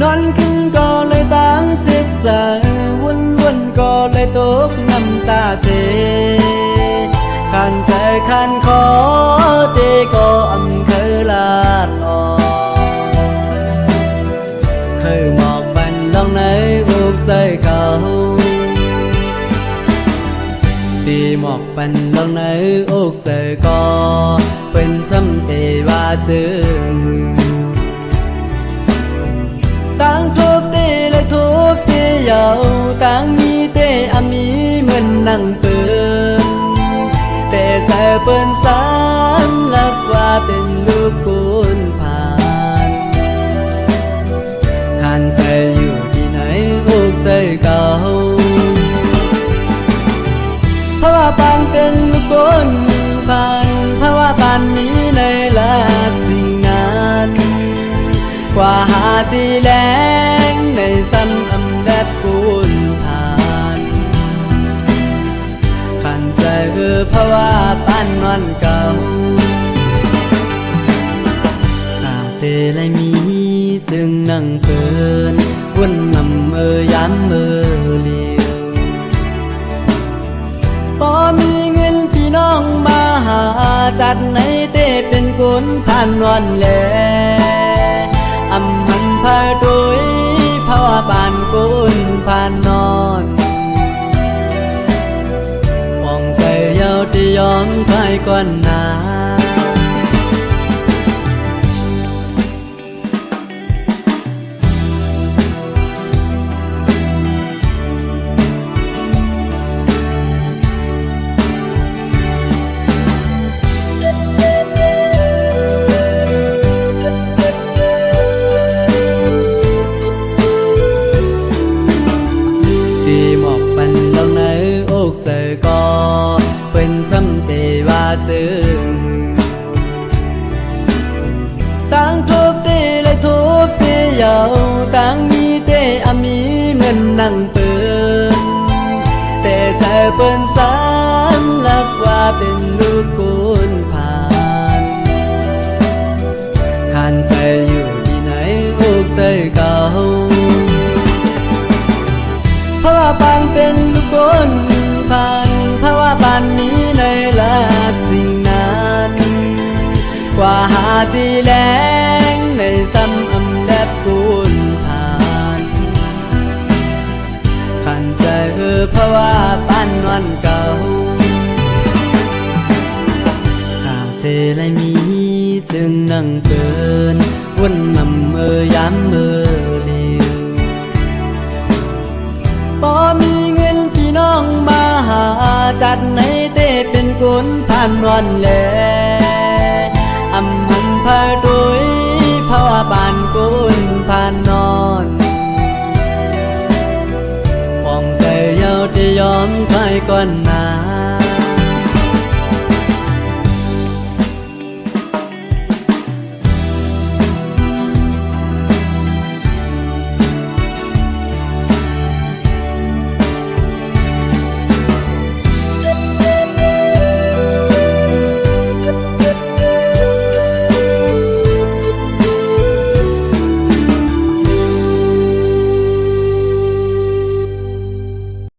นอนขึ้นก็เลยตั้งจิตใจวนก็เลยตกน้ำตาเสขันใจขันขอเตก็อำเคยลาดออกเคยหมอกบันลองในอกใส่เขาตีหมอกปันลองในอกใส่ก็เป็นซ้ำเตว่าจึงตั้งทุบตีและทุบเจียวตั้งมีเตอามีเหมือนนั่งเปินแต่ใจเปิ้นสารลักว่าเป็นลูกคุณผ่านขันใจอยู่ที่ไหนอกใส่เก่าเพราะว่าปานเป็นลูกคุณผ่านเพราะว่าปานมีในลักสิ่งนั้นกว่าหาตีแหลงในซ้ำอำแลบกุนผ่านขันใจเพราะว่าปานนอนเก่าตาเจเลยมีจึงนั่งเพลินวนนำย้ำเลียวพอมีเงินพี่น้องมาหาจัดในเต้เป็นกุนผ่านวันแลอำหันพาโดยภาวะบานกุนผ่านนอนมองใจเยาที่ยอมใครก่อนหน้าใจก็เป็นซ้ำเตว่าจึงตั้งทุบตีและทุบเจียวตั้งมีเตอามีเหมือนนั่งเปินแต่ใจเปิ้นสารลักว่าเป็นลูกคุณผ่านขันใจอยู่ที่ไหนอกใจเก่าเพราะว่าปานเป็นลูกคุณผ่านเพราะว่าปานนี้ในลักสิ่งนั้นกว่าหาตีแหลงในซ้ำอำแลบกุนผ่านขันใจเพราะว่าปานนอนเก่าตาเจเลยมีจึงนั่งเพลินวนนำย้ำเลียวพอมีเงินพี่น้องมาหาจัดในเต้เป็นกุนผ่านวันแลอำหันพาโดยภาวะบานกุนผ่านนอนมองใจเยาที่ยอมใครก่อนหน้า